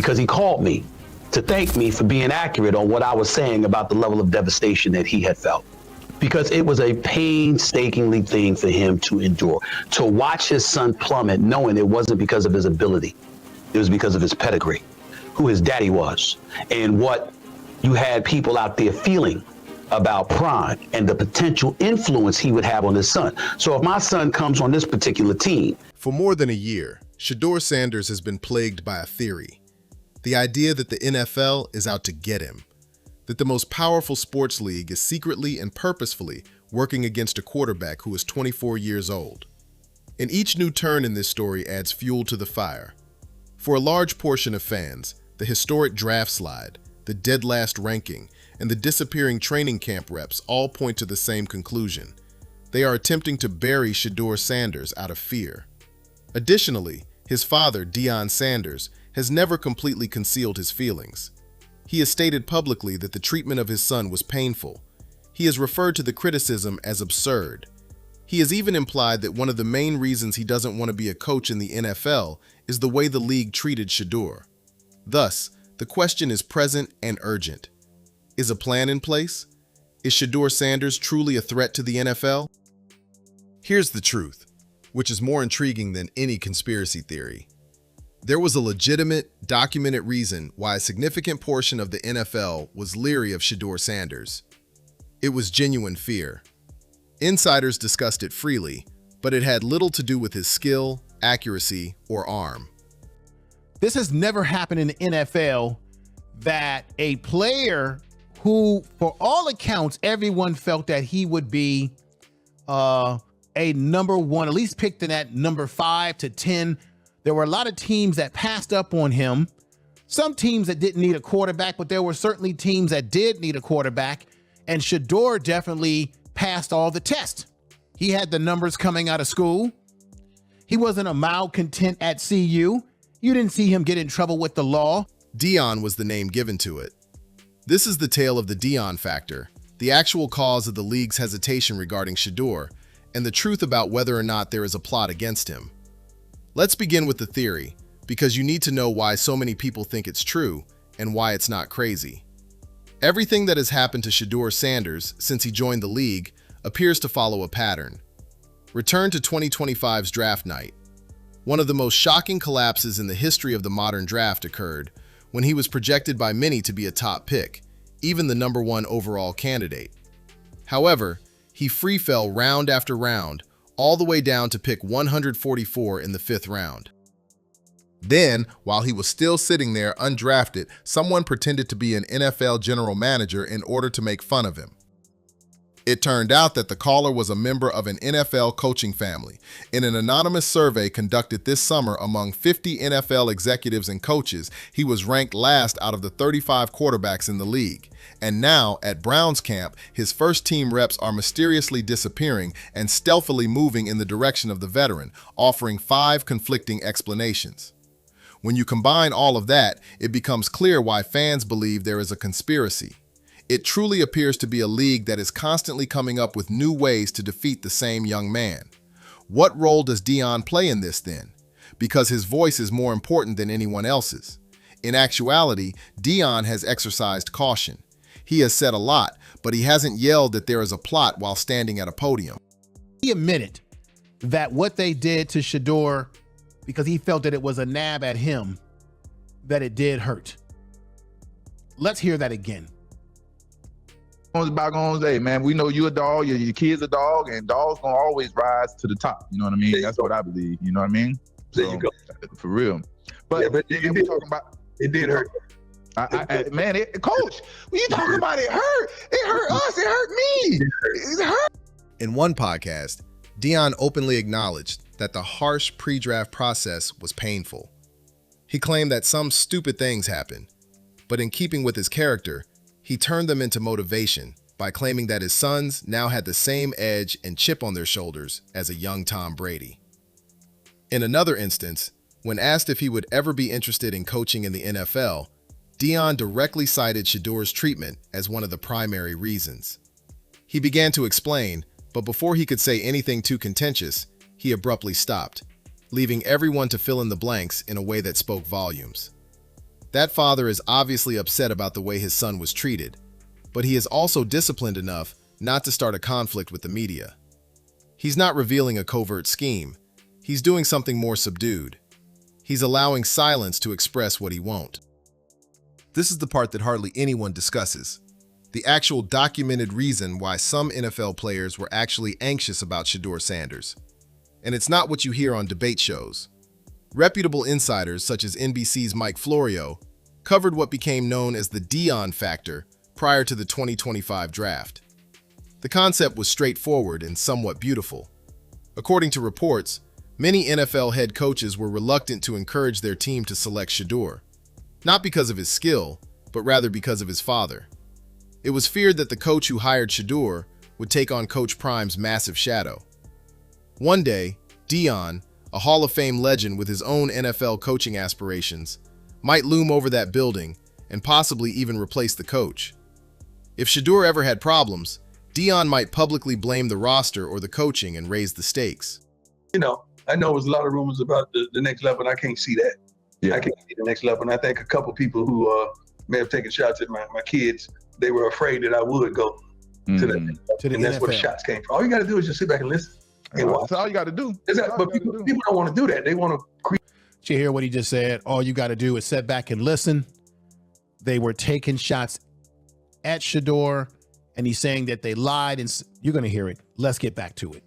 because he called me to thank me for being accurate on what I was saying about the level of devastation that he had felt. Because it was a painstakingly thing for him to endure, to watch his son plummet, knowing it wasn't because of his ability. It was because of his pedigree, who his daddy was, and what you had people out there feeling about Prime and the potential influence he would have on his son. So if my son comes on this particular team. For more than a year, Shedeur Sanders has been plagued by a theory. The idea that the NFL is out to get him. That the most powerful sports league is secretly and purposefully working against a quarterback who is 24 years old. And each new turn in this story adds fuel to the fire. For a large portion of fans, the historic draft slide, the dead last ranking, and the disappearing training camp reps all point to the same conclusion. They are attempting to bury Shedeur Sanders out of fear. Additionally, his father, Deion Sanders, has never completely concealed his feelings. He has stated publicly that the treatment of his son was painful. He has referred to the criticism as absurd. He has even implied that one of the main reasons he doesn't want to be a coach in the NFL is the way the league treated Shedeur. Thus, the question is present and urgent. Is a plan in place? Is Shedeur Sanders truly a threat to the NFL? Here's the truth, which is more intriguing than any conspiracy theory. There was a legitimate, documented reason why a significant portion of the NFL was leery of Shedeur Sanders. It was genuine fear. Insiders discussed it freely, but it had little to do with his skill, accuracy, or arm. This has never happened in the NFL, that a player who, for all accounts, everyone felt that he would be a number one, at least picked in that number 5 to 10. There were a lot of teams that passed up on him. Some teams that didn't need a quarterback, but there were certainly teams that did need a quarterback. And Shedeur definitely passed all the tests. He had the numbers coming out of school. He wasn't a malcontent at CU. You didn't see him get in trouble with the law. Deion was the name given to it. This is the tale of the Deion factor, the actual cause of the league's hesitation regarding Shedeur, and the truth about whether or not there is a plot against him. Let's begin with the theory, because you need to know why so many people think it's true and why it's not crazy. Everything that has happened to Shedeur Sanders since he joined the league appears to follow a pattern. Return to 2025's draft night. One of the most shocking collapses in the history of the modern draft occurred when he was projected by many to be a top pick, even the number 1 overall candidate. However, he free fell round after round, all the way down to pick 144 in the 5th round. Then, while he was still sitting there undrafted, someone pretended to be an NFL general manager in order to make fun of him. It turned out that the caller was a member of an NFL coaching family. In an anonymous survey conducted this summer among 50 NFL executives and coaches, he was ranked last out of the 35 quarterbacks in the league. And now, at Brown's camp, his first team reps are mysteriously disappearing and stealthily moving in the direction of the veteran, offering 5 conflicting explanations. When you combine all of that, it becomes clear why fans believe there is a conspiracy. It truly appears to be a league that is constantly coming up with new ways to defeat the same young man. What role does Deion play in this then? Because his voice is more important than anyone else's. In actuality, Deion has exercised caution. He has said a lot, but he hasn't yelled that there is a plot while standing at a podium. He admitted that what they did to Shedeur, because he felt that it was a nab at him, that it did hurt. Let's hear that again. Bygones, hey man, we know you a dog, your kid's a dog, and dogs gonna always rise to the top. You know what I mean? That's what I believe. You know what I mean? There you go. For real. But, yeah, but we talking about it did hurt. Man, Coach, when you talking about it hurt, it hurt us, it hurt me. It hurt. In one podcast, Deion openly acknowledged that the harsh pre-draft process was painful. He claimed that some stupid things happened, but in keeping with his character, he turned them into motivation by claiming that his sons now had the same edge and chip on their shoulders as a young Tom Brady. In another instance, when asked if he would ever be interested in coaching in the NFL, Deion directly cited Shedeur's treatment as one of the primary reasons. He began to explain, but before he could say anything too contentious, he abruptly stopped, leaving everyone to fill in the blanks in a way that spoke volumes. That father is obviously upset about the way his son was treated, but he is also disciplined enough not to start a conflict with the media. He's not revealing a covert scheme. He's doing something more subdued. He's allowing silence to express what he won't. This is the part that hardly anyone discusses. The actual documented reason why some NFL players were actually anxious about Shedeur Sanders. And it's not what you hear on debate shows. Reputable insiders such as NBC's Mike Florio covered what became known as the Deion factor prior to the 2025 draft. The concept was straightforward and somewhat beautiful. According to reports, many NFL head coaches were reluctant to encourage their team to select Shedeur, not because of his skill, but rather because of his father. It was feared that the coach who hired Shedeur would take on Coach Prime's massive shadow. One day, Deion, a Hall of Fame legend with his own NFL coaching aspirations, might loom over that building and possibly even replace the coach. If Shedeur ever had problems, Deion might publicly blame the roster or the coaching and raise the stakes. You know, I know there's a lot of rumors about the next level, and I can't see that. Yeah. I can't see the next level. And I think a couple people who may have taken shots at my kids, they were afraid that I would go to the and that's where the shots came from. All you got to do is just sit back and listen. That's all you got to do. But people don't want to do that. They want to create. Did you hear what he just said? All you got to do is sit back and listen. They were taking shots at Shedeur, and he's saying that they lied, and you're going to hear it. Let's get back to it.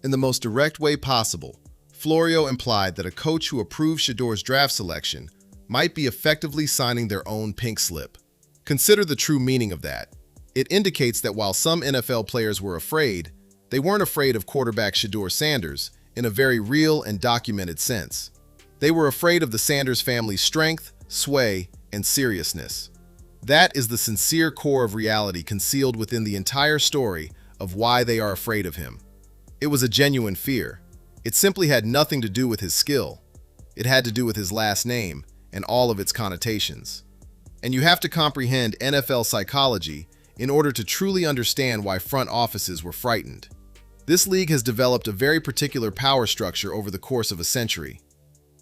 In the most direct way possible, Florio implied that a coach who approved Shedeur's draft selection might be effectively signing their own pink slip. Consider the true meaning of that. It indicates that while some NFL players were afraid, they weren't afraid of quarterback Shedeur Sanders in a very real and documented sense. They were afraid of the Sanders family's strength, sway, and seriousness. That is the sincere core of reality concealed within the entire story of why they are afraid of him. It was a genuine fear. It simply had nothing to do with his skill. It had to do with his last name and all of its connotations. And you have to comprehend NFL psychology in order to truly understand why front offices were frightened. This league has developed a very particular power structure over the course of a century.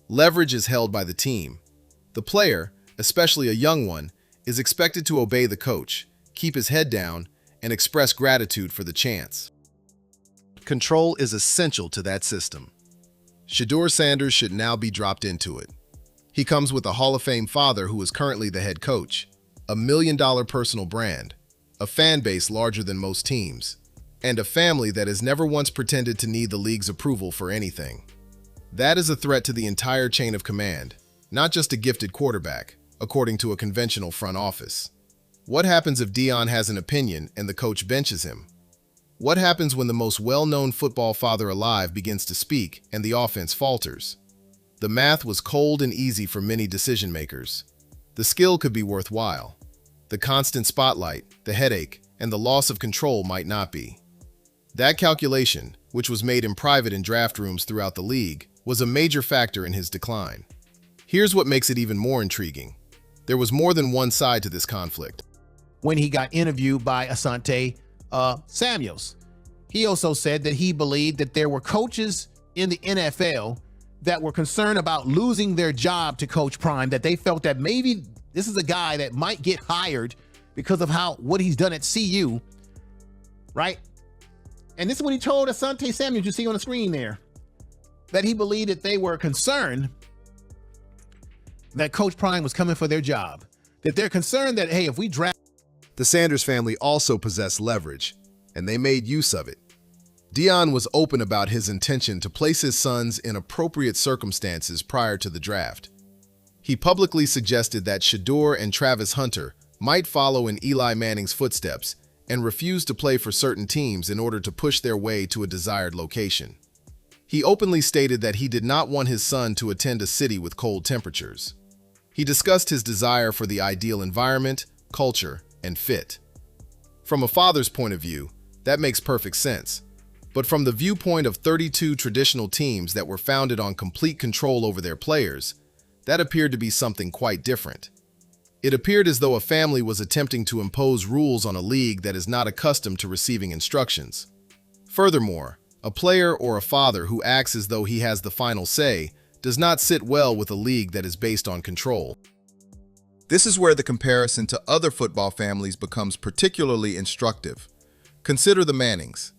Leverage is held by the team. The player, especially a young one, is expected to obey the coach, keep his head down, and express gratitude for the chance. Control is essential to that system. Shedeur Sanders should now be dropped into it. He comes with a Hall of Fame father who is currently the head coach, a $1 million personal brand, a fan base larger than most teams, and a family that has never once pretended to need the league's approval for anything. That is a threat to the entire chain of command, not just a gifted quarterback, according to a conventional front office. What happens if Deion has an opinion and the coach benches him? What happens when the most well-known football father alive begins to speak and the offense falters? The math was cold and easy for many decision makers. The skill could be worthwhile. The constant spotlight, the headache, and the loss of control might not be. That calculation, which was made in private in draft rooms throughout the league, was a major factor in his decline. Here's what makes it even more intriguing. There was more than one side to this conflict. When he got interviewed by Asante Samuels, he also said that he believed that there were coaches in the NFL that were concerned about losing their job to Coach Prime, that they felt that maybe this is a guy that might get hired because of what he's done at CU, right? And this is what he told Asante Samuels, you see on the screen there, that he believed that they were concerned that Coach Prime was coming for their job, that they're concerned that, hey, if we draft. The Sanders family also possessed leverage, and they made use of it. Deion was open about his intention to place his sons in appropriate circumstances prior to the draft. He publicly suggested that Shedeur and Travis Hunter might follow in Eli Manning's footsteps and refuse to play for certain teams in order to push their way to a desired location. He openly stated that he did not want his son to attend a city with cold temperatures. He discussed his desire for the ideal environment, culture, and fit. From a father's point of view, that makes perfect sense. But from the viewpoint of 32 traditional teams that were founded on complete control over their players, that appeared to be something quite different. It appeared as though a family was attempting to impose rules on a league that is not accustomed to receiving instructions. Furthermore, a player or a father who acts as though he has the final say does not sit well with a league that is based on control. This is where the comparison to other football families becomes particularly instructive. Consider the Mannings.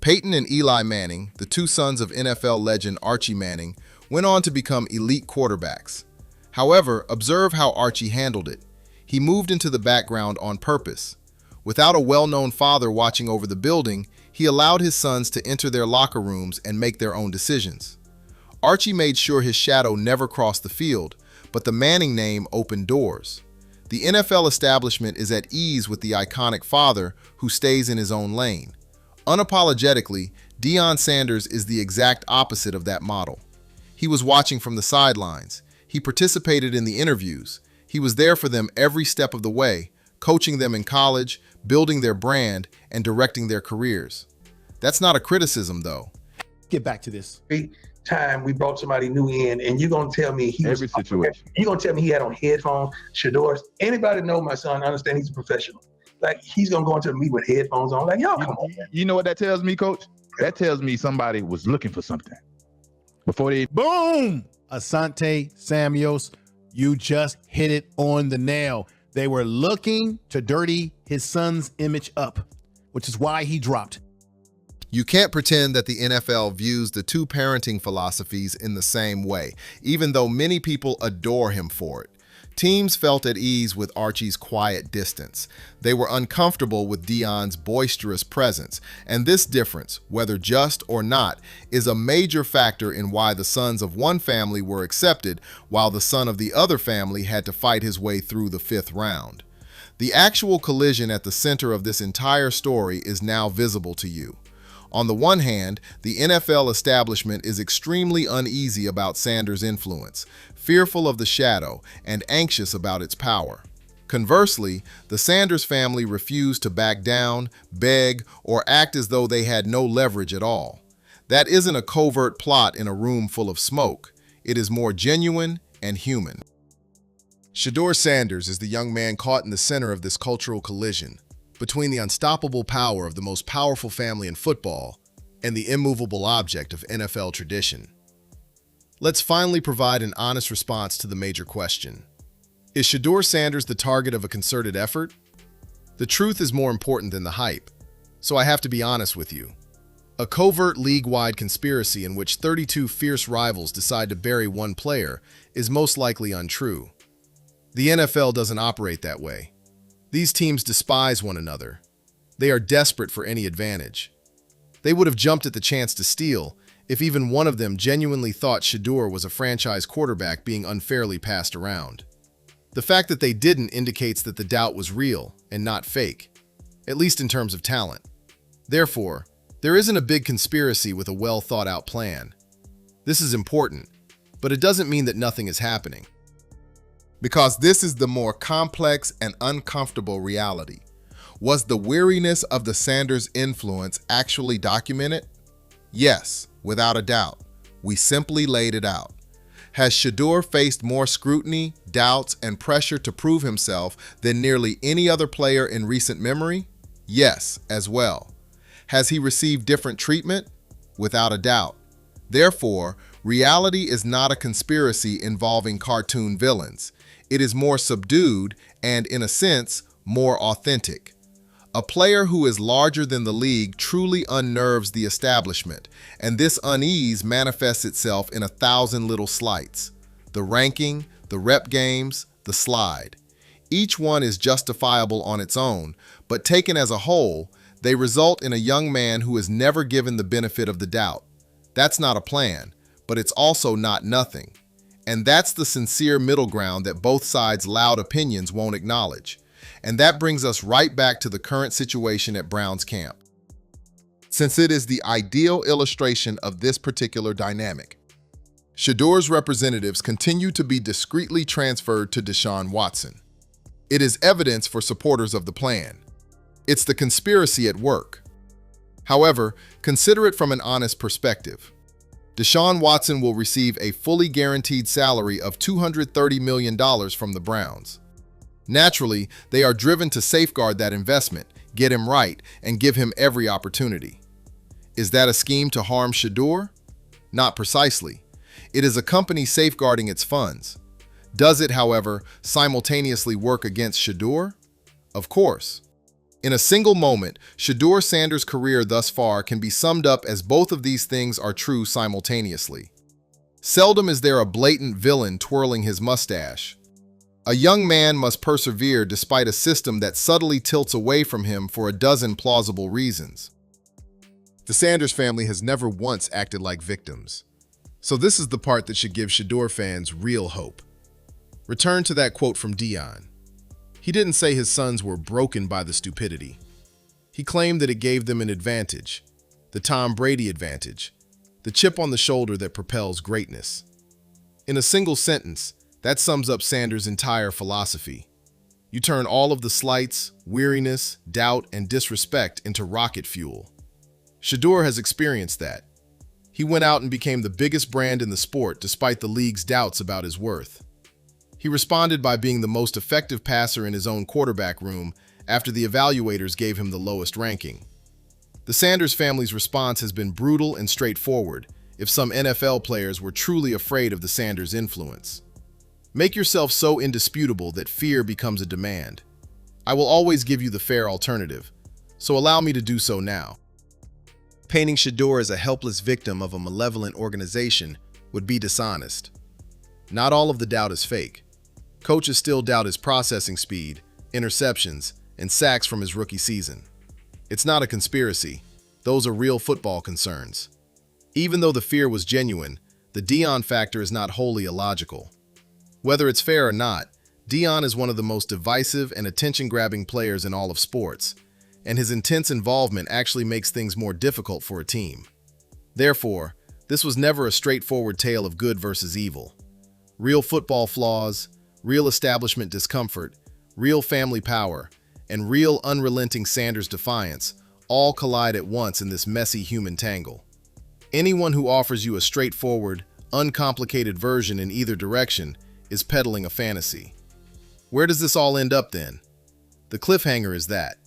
Peyton and Eli Manning, the two sons of NFL legend Archie Manning, went on to become elite quarterbacks. However, observe how Archie handled it. He moved into the background on purpose. Without a well-known father watching over the building, he allowed his sons to enter their locker rooms and make their own decisions. Archie made sure his shadow never crossed the field, but the Manning name opened doors. The NFL establishment is at ease with the iconic father who stays in his own lane. Unapologetically, Deion Sanders is the exact opposite of that model. He was watching from the sidelines. He participated in the interviews. He was there for them every step of the way, coaching them in college, building their brand, and directing their careers. That's not a criticism, though. Get back to this. Every time we brought somebody new in, and you're gonna tell me Every situation. You're gonna tell me he had on headphones, Shedeur. Anybody know my son? Understand he's a professional. Like he's gonna go into the meet with headphones on. Like y'all, come on. You know what that tells me, Coach? That tells me somebody was looking for something before they. Boom! Asante Samuels, you just hit it on the nail. They were looking to dirty his son's image up, which is why he dropped. You can't pretend that the NFL views the two parenting philosophies in the same way, even though many people adore him for it. Teams felt at ease with Archie's quiet distance. They were uncomfortable with Deion's boisterous presence, and this difference, whether just or not, is a major factor in why the sons of one family were accepted, while the son of the other family had to fight his way through the 5th round. The actual collision at the center of this entire story is now visible to you. On the one hand, the NFL establishment is extremely uneasy about Sanders' influence, fearful of the shadow, and anxious about its power. Conversely, the Sanders family refused to back down, beg, or act as though they had no leverage at all. That isn't a covert plot in a room full of smoke. It is more genuine and human. Shedeur Sanders is the young man caught in the center of this cultural collision between the unstoppable power of the most powerful family in football and the immovable object of NFL tradition. Let's finally provide an honest response to the major question. Is Shedeur Sanders the target of a concerted effort? The truth is more important than the hype, so I have to be honest with you. A covert league-wide conspiracy in which 32 fierce rivals decide to bury one player is most likely untrue. The NFL doesn't operate that way. These teams despise one another. They are desperate for any advantage. They would have jumped at the chance to steal if even one of them genuinely thought Shedeur was a franchise quarterback being unfairly passed around. The fact that they didn't indicates that the doubt was real and not fake, at least in terms of talent. Therefore, there isn't a big conspiracy with a well-thought-out plan. This is important, but it doesn't mean that nothing is happening. Because this is the more complex and uncomfortable reality. Was the weariness of the Sanders influence actually documented? Yes, without a doubt. We simply laid it out. Has Shedeur faced more scrutiny, doubts, and pressure to prove himself than nearly any other player in recent memory? Yes, as well. Has he received different treatment? Without a doubt. Therefore, reality is not a conspiracy involving cartoon villains. It is more subdued and, in a sense, more authentic. A player who is larger than the league truly unnerves the establishment, and this unease manifests itself in 1,000 little slights. The ranking, the rep games, the slide. Each one is justifiable on its own, but taken as a whole, they result in a young man who is never given the benefit of the doubt. That's not a plan, but it's also not nothing. And that's the sincere middle ground that both sides' loud opinions won't acknowledge. And that brings us right back to the current situation at Brown's camp, since it is the ideal illustration of this particular dynamic. Shedeur's representatives continue to be discreetly transferred to Deshaun Watson. It is evidence for supporters of the plan. It's the conspiracy at work. However, consider it from an honest perspective. Deshaun Watson will receive a fully guaranteed salary of $230 million from the Browns. Naturally, they are driven to safeguard that investment, get him right, and give him every opportunity. Is that a scheme to harm Shedeur? Not precisely. It is a company safeguarding its funds. Does it, however, simultaneously work against Shedeur? Of course. In a single moment, Shedeur Sanders' career thus far can be summed up as both of these things are true simultaneously. Seldom is there a blatant villain twirling his mustache. A young man must persevere despite a system that subtly tilts away from him for a dozen plausible reasons. The Sanders family has never once acted like victims. So this is the part that should give Shedeur fans real hope. Return to that quote from Deion. He didn't say his sons were broken by the stupidity. He claimed that it gave them an advantage, the Tom Brady advantage, the chip on the shoulder that propels greatness. In a single sentence, that sums up Sanders' entire philosophy. You turn all of the slights, weariness, doubt, and disrespect into rocket fuel. Shedeur has experienced that. He went out and became the biggest brand in the sport despite the league's doubts about his worth. He responded by being the most effective passer in his own quarterback room after the evaluators gave him the lowest ranking. The Sanders family's response has been brutal and straightforward, if some NFL players were truly afraid of the Sanders influence. Make yourself so indisputable that fear becomes a demand. I will always give you the fair alternative, so allow me to do so now. Painting Shedeur as a helpless victim of a malevolent organization would be dishonest. Not all of the doubt is fake. Coaches still doubt his processing speed, interceptions, and sacks from his rookie season. It's not a conspiracy. Those are real football concerns. Even though the fear was genuine, the Deion factor is not wholly illogical. Whether it's fair or not, Deion is one of the most divisive and attention-grabbing players in all of sports, and his intense involvement actually makes things more difficult for a team. Therefore, this was never a straightforward tale of good versus evil. Real football flaws, real establishment discomfort, real family power, and real unrelenting Sanders defiance all collide at once in this messy human tangle. Anyone who offers you a straightforward, uncomplicated version in either direction is peddling a fantasy. Where does this all end up then? The cliffhanger is that.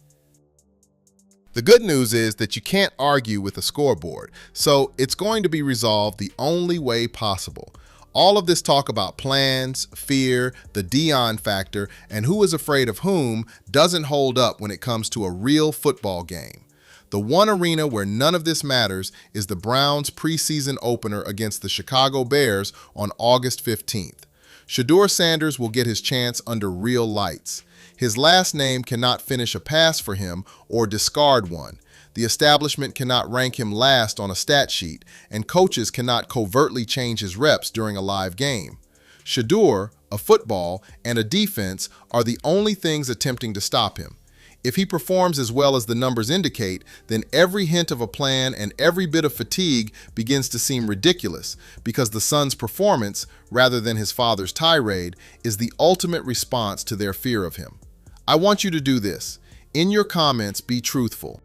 The good news is that you can't argue with a scoreboard, so it's going to be resolved the only way possible. All of this talk about plans, fear, the Deion factor, and who is afraid of whom doesn't hold up when it comes to a real football game. The one arena where none of this matters is the Browns' preseason opener against the Chicago Bears on August 15th. Shedeur Sanders will get his chance under real lights. His last name cannot finish a pass for him or discard one. The establishment cannot rank him last on a stat sheet, and coaches cannot covertly change his reps during a live game. Shedeur, a football, and a defense are the only things attempting to stop him. If he performs as well as the numbers indicate, then every hint of a plan and every bit of fatigue begins to seem ridiculous, because the son's performance, rather than his father's tirade, is the ultimate response to their fear of him. I want you to do this. In your comments, be truthful.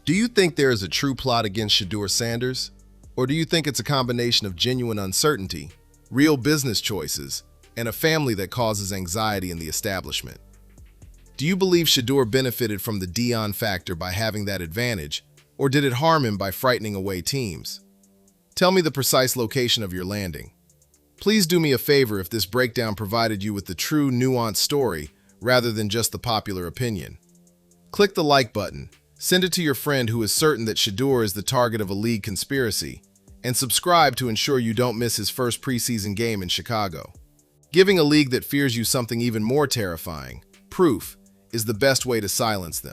Do you think there is a true plot against Shedeur Sanders? Or do you think it's a combination of genuine uncertainty, real business choices, and a family that causes anxiety in the establishment? Do you believe Shedeur benefited from the Deion factor by having that advantage, or did it harm him by frightening away teams? Tell me the precise location of your landing. Please do me a favor if this breakdown provided you with the true, nuanced story rather than just the popular opinion. Click the like button. Send it to your friend who is certain that Shedeur is the target of a league conspiracy, and subscribe to ensure you don't miss his first preseason game in Chicago. Giving a league that fears you something even more terrifying, proof, is the best way to silence them.